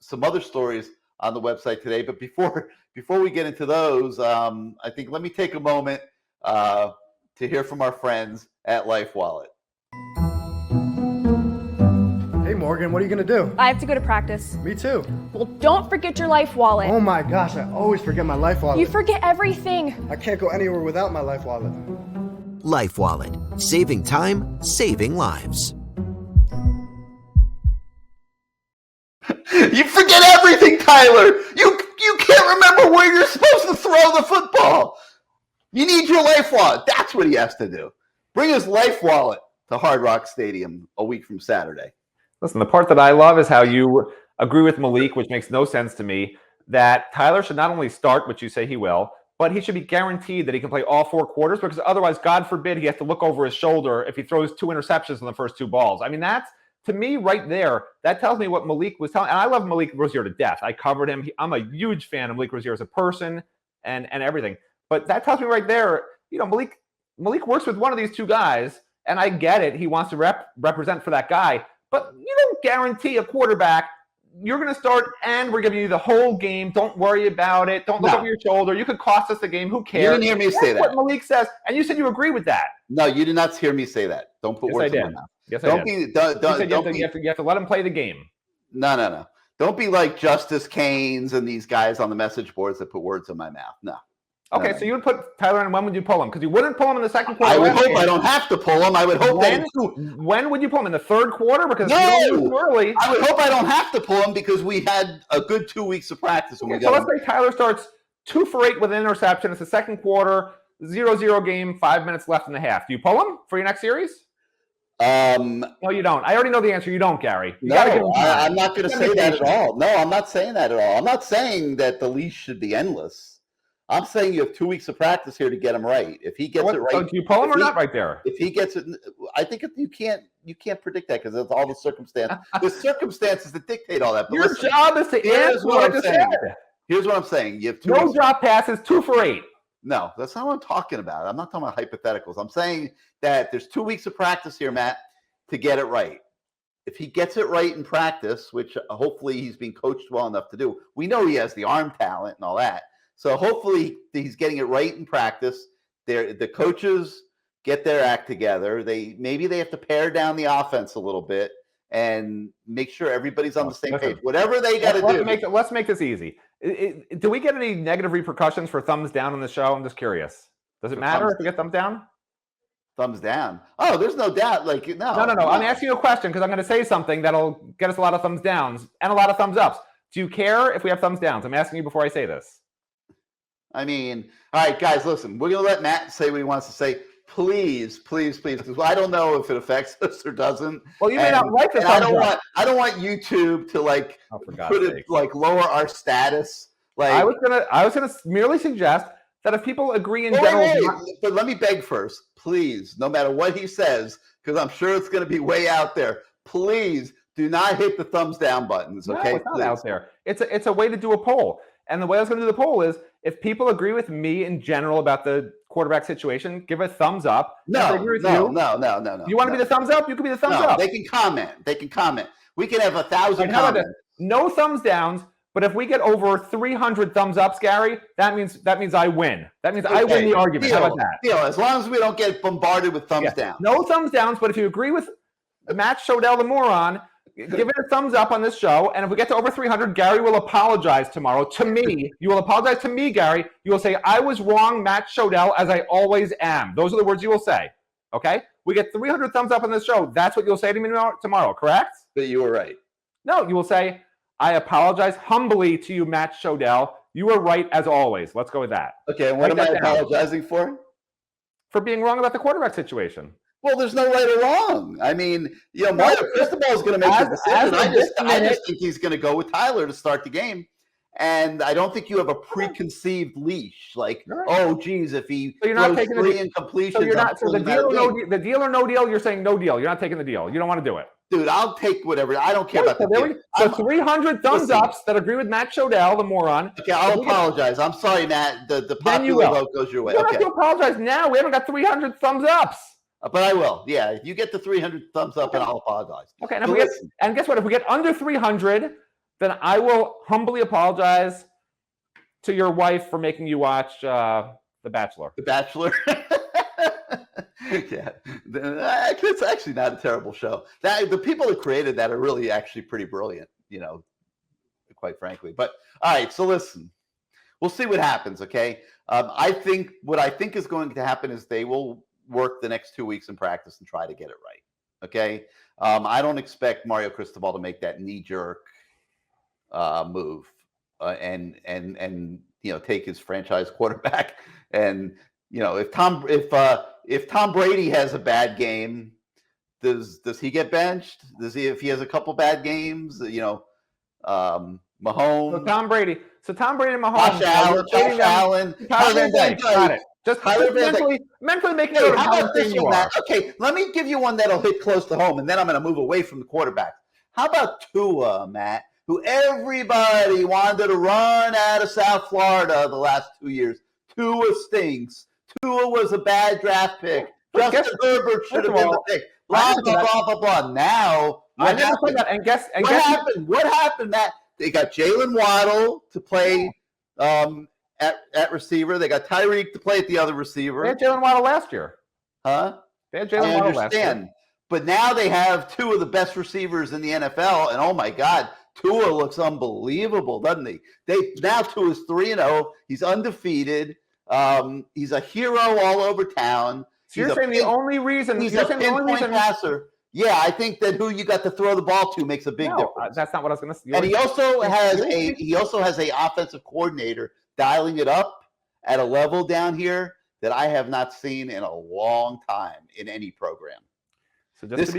some other stories on the website today, but before we get into those, I think let me take a moment to hear from our friends at LifeWallet. Hey Morgan, what are you going to do? I have to go to practice. Me too. Well, don't forget your Life Wallet. Oh my gosh, I always forget my Life Wallet. You forget everything. I can't go anywhere without my Life Wallet. LifeWallet. Saving time, saving lives. You forget everything, Tyler. You can't remember where you're supposed to throw the football. You need your life wallet. That's what he has to do. Bring his life wallet to Hard Rock Stadium a week from Saturday. Listen, the part that I love is how you agree with Malik, which makes no sense to me, that Tyler should not only start, which you say he will, but he should be guaranteed that he can play all 4 quarters, because otherwise, God forbid, he has to look over his shoulder if he throws 2 interceptions on the first 2 balls. I mean, that's, to me, right there, that tells me what Malik was telling. And I love Malik Rozier to death. I covered him. I'm a huge fan of Malik Rozier as a person and everything. But that tells me right there, Malik works with one of these 2 guys, and I get it. He wants to represent for that guy. But you don't guarantee a quarterback you're going to start and we're giving you the whole game. Don't worry about it. Don't look over your shoulder. You could cost us the game. Who cares? You didn't hear me say that. That's what Malik says. And you said you agree with that. No, you did not hear me say that. Don't put words in my mouth. Yes, I did. You have to let him play the game. No. Don't be like Justice Canes and these guys on the message boards that put words in my mouth. No. Okay, so you would put Tyler in. When would you pull him? Because you wouldn't pull him in the second quarter. I would hope I don't have to pull him. I would hope when would you pull him in the third quarter? Because no, you don't lose early. I would hope I don't have to pull him because we had a good 2 weeks of practice when we got. So let's say Tyler starts 2 for 8 with an interception. It's the second quarter, 0-0 game, 5 minutes left in the half. Do you pull him for your next series? No, you don't. I already know the answer. You don't, Gary. I'm not going to say that at all. No, I'm not saying that at all. I'm not saying that the leash should be endless. I'm saying you have 2 weeks of practice here to get him right. If he gets it right, so do you pull him or not right there? If he gets it, I think you can't predict that because it's all the circumstance. The circumstances that dictate all that. But your job is to answer what I just said. Here's what I'm saying. You have 2 weeks. Drop passes, 2 for 8. No, that's not what I'm talking about. I'm not talking about hypotheticals. I'm saying that there's 2 weeks of practice here, Matt, to get it right. If he gets it right in practice, which hopefully he's being coached well enough to do, we know he has the arm talent and all that. So hopefully he's getting it right in practice. The coaches get their act together. Maybe they have to pare down the offense a little bit and make sure everybody's on the same page. Whatever they got to do. Let's make this easy. Do we get any negative repercussions for thumbs down on the show? I'm just curious. Does it matter if we get thumbs down? Thumbs down. Oh, there's no doubt. No. I'm asking you a question because I'm going to say something that'll get us a lot of thumbs downs and a lot of thumbs ups. Do you care if we have thumbs downs? I'm asking you before I say this. I mean, all right, guys, listen. We're going to let Matt say what he wants to say. Please, because I don't know if it affects us or doesn't. Well, you may not like this. I don't want YouTube to put it lower our status. I was gonna merely suggest that if people agree in general, but let me beg first, please. No matter what he says, because I'm sure it's going to be way out there. Please do not hit the thumbs down buttons. Okay, no, it's not out there. It's a way to do a poll. And the way I was going to do the poll is if people agree with me in general about the quarterback situation, give a thumbs up. No. You want to be the thumbs up? You can be the thumbs up. They can comment. We can have 1,000 comments. No thumbs downs. But if we get over 300 thumbs ups, Gary, that means I win. That means I win the argument. How about that? As long as we don't get bombarded with thumbs down. No thumbs downs. But if you agree with Matt Shodell, the moron, give it a thumbs up on this show, and if we get to over 300, Gary will apologize tomorrow to me. You will apologize to me, Gary. You will say, I was wrong, Matt Shodell, as I always am. Those are the words you will say, okay? We get 300 thumbs up on this show. That's what you'll say to me tomorrow, correct? That you were right. No, you will say, I apologize humbly to you, Matt Shodell. You were right as always. Let's go with that. Okay, and what am I apologizing for? For being wrong about the quarterback situation. Well, there's no right or wrong. I mean, Mario Cristobal is going to make the decision. I just think he's going to go with Tyler to start the game. And I don't think you have a preconceived leash. Oh, geez, if he throws 3 incompletions. So you're not, so the deal or no deal, you're saying no deal. You're not taking the deal. You don't want to do it. Dude, I'll take whatever. I don't care about the deal. So 300 thumbs ups that agree with Matt Shodell, the moron. Okay, I'll apologize. I'm sorry, Matt. The popular vote goes your way. You don't have to apologize now. We haven't got 300 thumbs ups. But I will. Yeah, if you get the 300 thumbs up, and I'll apologize. Okay, and guess what? If we get under 300, then I will humbly apologize to your wife for making you watch The Bachelor. The Bachelor? Yeah. It's actually not a terrible show. The people that created that are really actually pretty brilliant, quite frankly. But, all right, so listen. We'll see what happens, okay? What I think is going to happen is they will work the next 2 weeks in practice and try to get it right. Okay. I don't expect Mario Cristobal to make that knee-jerk move and take his franchise quarterback. And if Tom Brady has a bad game, does he get benched? If he has a couple bad games? Mahomes. So Tom Brady and Mahomes. Josh Allen. Tyler Van Dyke. Got it. Just mentally making it. How about this one, Matt? Okay, let me give you one that'll hit close to home, and then I'm going to move away from the quarterback. How about Tua, Matt, who everybody wanted to run out of South Florida the last 2 years? Tua stinks. Tua was a bad draft pick. Justin Herbert should have been the pick. Blah, blah, blah, blah, blah. Now, I never said that. And guess what happened? What happened, Matt? They got Jalen Waddle to play at receiver. They got Tyreek to play at the other receiver. They had Jalen Waddle last year. Huh? They had Jalen Waddle last year. But now they have two of the best receivers in the NFL, and oh my God, Tua looks unbelievable, doesn't he? Now Tua's 3-0. He's undefeated. He's a hero all over town. So you're saying the only reason he's a pinpoint passer. Yeah, I think that who you got to throw the ball to makes a big difference. That's not what I was going to say. And he also has a offensive coordinator dialing it up at a level down here that I have not seen in a long time in any program. So just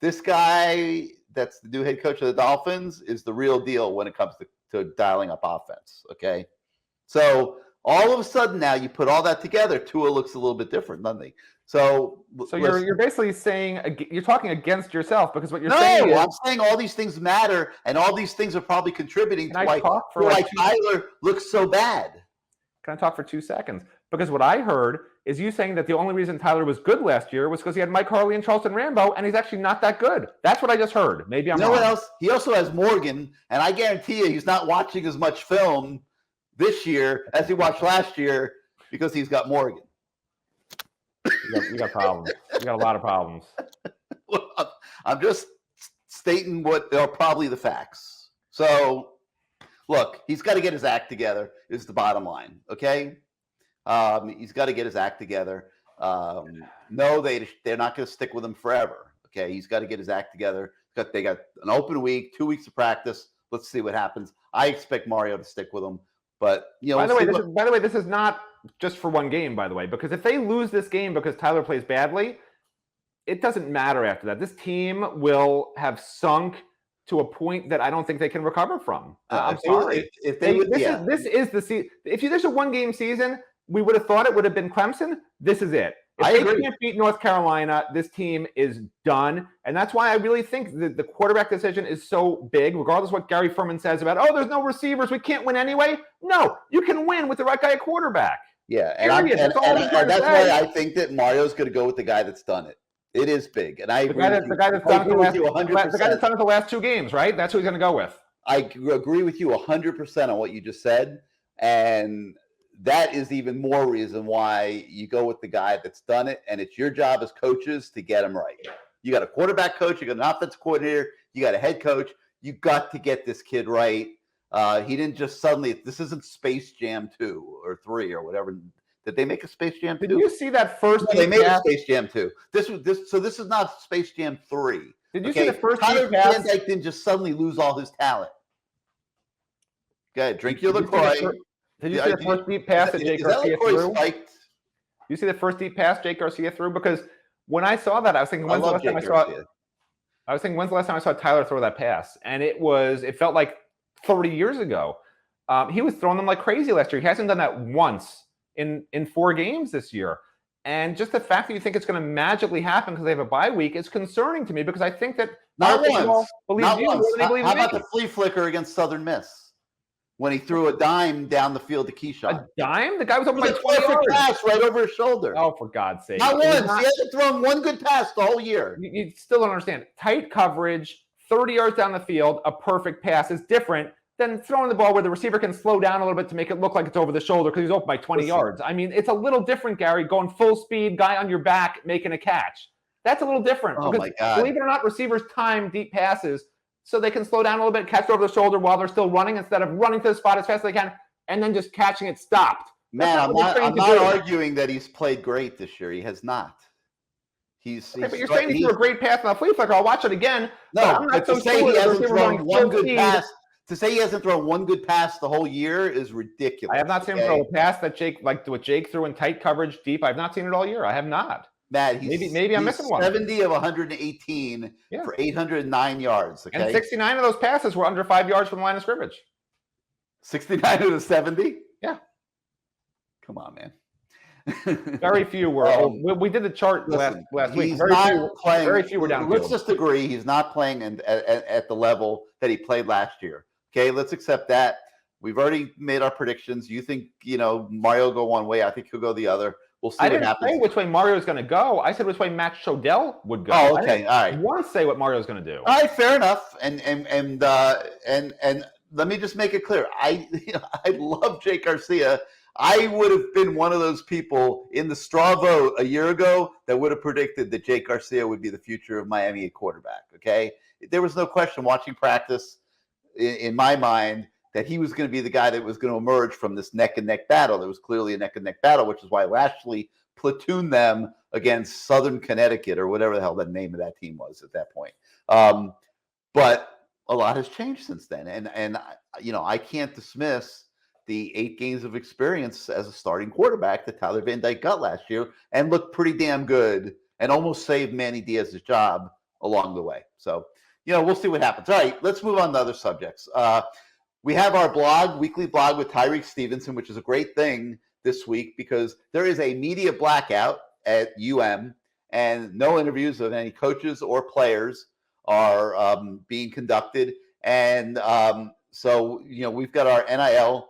this guy that's the new head coach of the Dolphins is the real deal when it comes to dialing up offense. Okay, so all of a sudden now you put all that together, Tua looks a little bit different, doesn't he? So you're basically saying you're talking against yourself because what you're saying is, I'm saying all these things matter and all these things are probably contributing to why Tyler looks so bad. Can I talk for 2 seconds? Because what I heard is you saying that the only reason Tyler was good last year was because he had Mike Harley and Charleston Rambo, and he's actually not that good. That's what I just heard. Maybe I'm wrong. What else? He also has Morgan, and I guarantee you he's not watching as much film this year as he watched last year because he's got Morgan. You got problems. You got a lot of problems. Well, I'm just stating what are probably the facts. So, look, he's got to get his act together is the bottom line, okay? He's got to get his act together. No, they're not going to stick with him forever, okay? He's got to get his act together. They got an open week, 2 weeks of practice. Let's see what happens. I expect Mario to stick with him. But, by the way, this is not just for one game, by the way, because if they lose this game because Tyler plays badly, it doesn't matter after that. This team will have sunk to a point that I don't think they can recover from. I'm sorry. This is the season. If there's a one-game season, we would have thought it would have been Clemson. This is it. If they can't beat North Carolina, this team is done. And that's why I really think the quarterback decision is so big, regardless of what Gary Ferman says about, there's no receivers, we can't win anyway. No, you can win with the right guy at quarterback. Yeah, and that's why I think that Mario's going to go with the guy that's done it. It is big, and I agree the guy that's done it the last 2 games, right? That's who he's going to go with. I agree with you 100% on what you just said, and that is even more reason why you go with the guy that's done it, and it's your job as coaches to get him right. You got a quarterback coach, you got an offensive coordinator, you got a head coach. You got to get this kid right. He didn't just suddenly. This isn't Space Jam 2 or 3 or whatever. Did they make a Space Jam 2? Did you see that first? No, they made a Space Jam 2. So this is not Space Jam 3. Did you see the first? Tyler Van Dyke didn't just suddenly lose all his talent. Go ahead, drink your LaCroix. Did you see the first deep pass that Jake Garcia threw? You see the first deep pass Jake Garcia threw? Because when I saw that, I was thinking, when's the last time I saw it? I was thinking, when's the last time I saw Tyler throw that pass? And it felt like 30 years ago. He was throwing them like crazy last year. He hasn't done that once in 4 games this year. And just the fact that you think it's going to magically happen because they have a bye week is concerning to me because I think that not once. How about the flea flicker against Southern Miss? When he threw a dime down the field to Keyshawn. A dime? The guy was open by 20 yards. Pass right over his shoulder. Oh, for God's sake. Not once. He hasn't thrown one good pass the whole year. You still don't understand. Tight coverage, 30 yards down the field, a perfect pass is different than throwing the ball where the receiver can slow down a little bit to make it look like it's over the shoulder because he's open by 20 yards. I mean, it's a little different, Gary, going full speed, guy on your back, making a catch. That's a little different. Oh, my God. Believe it or not, receivers time deep passes so they can slow down a little bit, catch it over the shoulder while they're still running instead of running to the spot as fast as they can and then just catching it stopped. Man, I'm not arguing that he's played great this year. He has not. But you're saying he threw a great pass on the flea flicker. I'll watch it again. No, but to say he hasn't thrown one good pass to say he hasn't thrown one good pass the whole year is ridiculous. I have not seen him throw a pass that Jake, like what Jake threw in tight coverage deep. I've not seen it all year. I have not. Matt, maybe I'm missing one. 70 of 118 for 809 yards. Okay? And 69 of those passes were under 5 yards from the line of scrimmage. 69 of the 70? Yeah. Come on, man. Very few were. We did the chart last week. Very few were downfield. Let's just agree he's not playing at the level that he played last year. Okay, let's accept that. We've already made our predictions. You think, Mario will go one way. I think he'll go the other. We'll see what happens. I didn't say which way Mario's going to go. I said which way Matt Shodell would go. Oh, okay. All right. I want to say what Mario's going to do. All right, fair enough. And let me just make it clear. I love Jake Garcia. I would have been one of those people in the straw vote a year ago that would have predicted that Jake Garcia would be the future of Miami at quarterback. Okay, there was no question watching practice in my mind that he was going to be the guy that was going to emerge from this neck and neck battle. There was clearly a neck and neck battle, which is why Lashley platooned them against Southern Connecticut or whatever the hell the name of that team was at that point. But a lot has changed since then, and I can't dismiss the 8 games of experience as a starting quarterback that Tyler Van Dyke got last year and looked pretty damn good and almost saved Manny Diaz's job along the way. So, we'll see what happens. All right, let's move on to other subjects. We have our weekly blog with Tyreek Stevenson, which is a great thing this week because there is a media blackout at and no interviews of any coaches or players are being conducted. And so, we've got our NIL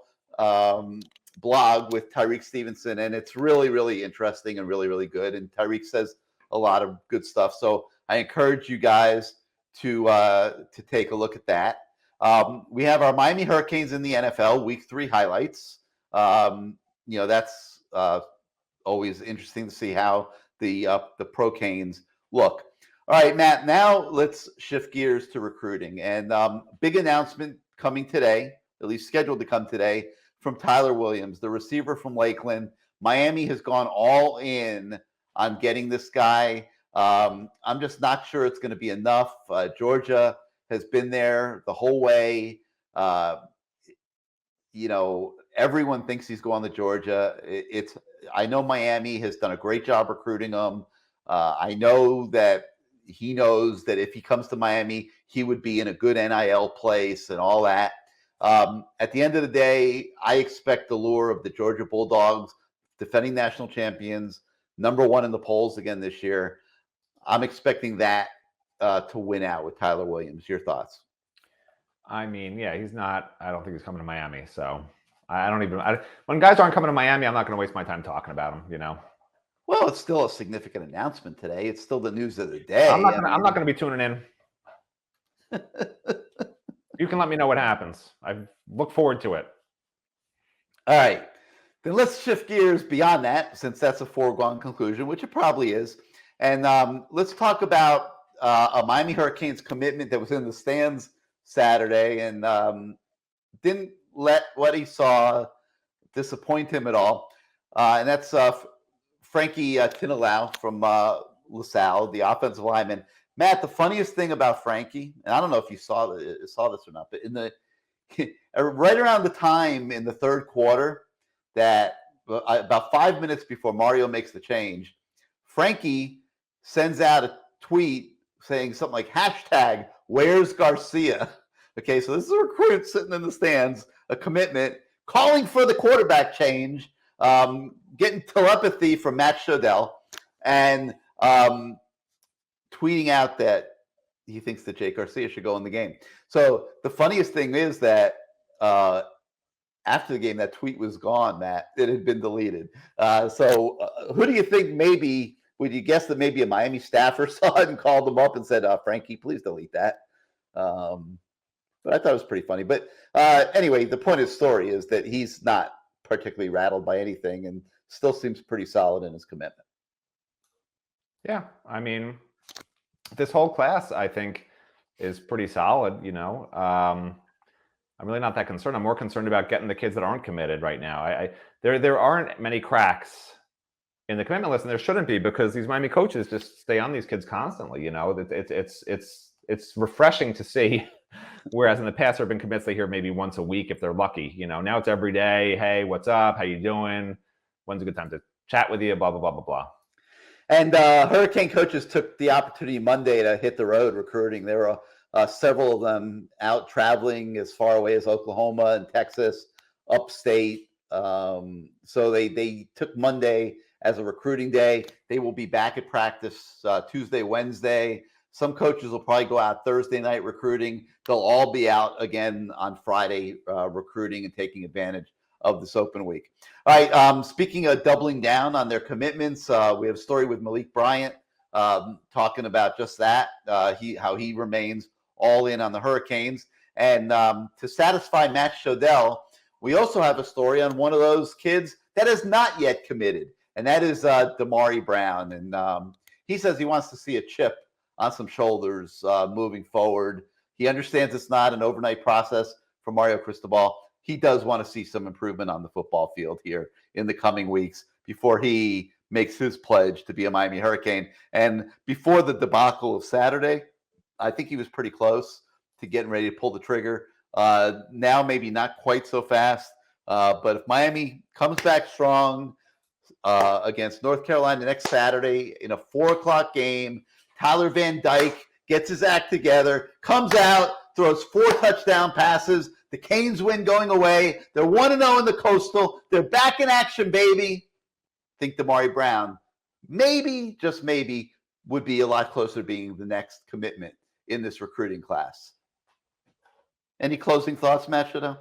blog with Tyreek Stevenson, and it's really, really interesting and really, really good. And Tyreek says a lot of good stuff. So I encourage you guys to take a look at that. We have our Miami Hurricanes in the NFL Week 3 highlights. That's always interesting to see how the Pro Canes look. All right, Matt, now let's shift gears to recruiting. And big announcement coming today, at least scheduled to come today, from Tyler Williams, the receiver from Lakeland. Miami has gone all in on getting this guy. I'm just not sure it's going to be enough. Georgia has been there the whole way. Everyone thinks he's going to Georgia. I know Miami has done a great job recruiting him. I know that he knows that if he comes to Miami, he would be in a good NIL place and all that. At the end of the day, I expect the lure of the Georgia Bulldogs, defending national champions, #1 in the polls again this year. I'm expecting that to win out with Tyler Williams. Your thoughts? I mean, yeah, he's not. I don't think he's coming to Miami. So when guys aren't coming to Miami, I'm not going to waste my time talking about them. Well, it's still a significant announcement today. It's still the news of the day. I'm not going to be tuning in. You can let me know what happens. I look forward to it. All right. Then let's shift gears beyond that, since that's a foregone conclusion, which it probably is. And let's talk about a Miami Hurricanes commitment that was in the stands Saturday and didn't let what he saw disappoint him at all. And that's Frankie Tinalau from LaSalle, the offensive lineman. Matt, the funniest thing about Frankie, and I don't know if you saw this or not, but right around the time in the third quarter that about 5 minutes before Mario makes the change, Frankie sends out a tweet saying something like #Where's Garcia? Okay, so this is a recruit sitting in the stands, a commitment, calling for the quarterback change, getting telepathy from Matt Shodell, and tweeting out that he thinks that Jake Garcia should go in the game. So the funniest thing is that after the game, that tweet was gone, Matt. It had been deleted. So who do you think maybe, would you guess that maybe a Miami staffer saw it and called him up and said, Frankie, please delete that? But I thought it was pretty funny. But anyway, the point of the story is that he's not particularly rattled by anything and still seems pretty solid in his commitment. Yeah, I mean, this whole class, I think, is pretty solid. I'm really not that concerned. I'm more concerned about getting the kids that aren't committed right now. There aren't many cracks in the commitment list, and there shouldn't be, because these Miami coaches just stay on these kids constantly. It's refreshing to see Whereas in the past, there have been commits they hear maybe once a week if they're lucky. Now it's every day. Hey, what's up? How you doing? When's a good time to chat with you? Blah, blah, blah, blah, blah. And Hurricane coaches took the opportunity Monday to hit the road recruiting. There were several of them out traveling as far away as Oklahoma and Texas, upstate. So they took Monday as a recruiting day. They will be back at practice Tuesday, Wednesday. Some coaches will probably go out Thursday night recruiting. They'll all be out again on Friday recruiting and taking advantage of this open week. All right. Speaking of doubling down on their commitments, we have a story with Malik Bryant talking about just that, how he remains all in on the Hurricanes. And to satisfy Matt Shodell, we also have a story on one of those kids that is not yet committed, and that is Damari Brown. And he says he wants to see a chip on some shoulders moving forward. He understands it's not an overnight process for Mario Cristobal. He does want to see some improvement on the football field here in the coming weeks before he makes his pledge to be a Miami Hurricane. And before the debacle of Saturday, I think he was pretty close to getting ready to pull the trigger. Now maybe not quite so fast, but if Miami comes back strong against North Carolina next Saturday in a 4:00 game, Tyler Van Dyke gets his act together, comes out, throws 4 touchdown passes. The Canes win going away. They're 1-0 in the Coastal. They're back in action, baby. I think Damari Brown, maybe, just maybe, would be a lot closer to being the next commitment in this recruiting class. Any closing thoughts, Matt Shodell?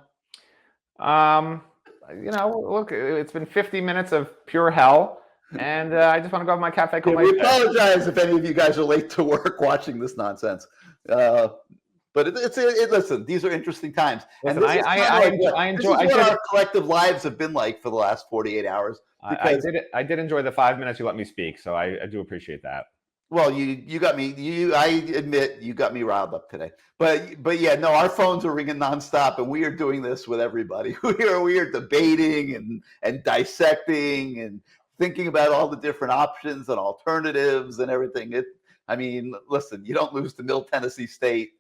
Look, it's been 50 minutes of pure hell, and I just want to go have my cafe. We apologize if any of you guys are late to work watching this nonsense. But listen, these are interesting times. Listen, and I enjoy what our collective lives have been like for the last 48 hours. I did enjoy the 5 minutes you let me speak, so I do appreciate that. Well, you got me. I admit you got me riled up today. But yeah, no, our phones are ringing nonstop, and we are doing this with everybody. We are debating and dissecting and thinking about all the different options and alternatives and everything. Listen, you don't lose to Middle Tennessee State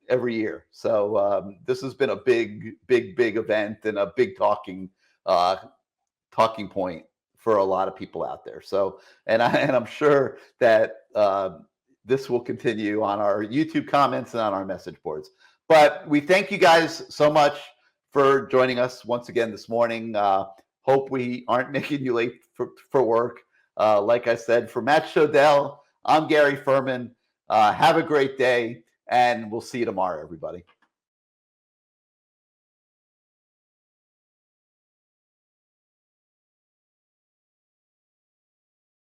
every year. So this has been a big event and a big talking point for a lot of people out there. So, and I'm sure that this will continue on our YouTube comments and on our message boards. But we thank you guys so much for joining us once again this morning. Hope we aren't making you late for work. Like I said, for Matt Shodell, I'm Gary Ferman. Have a great day, and we'll see you tomorrow, everybody.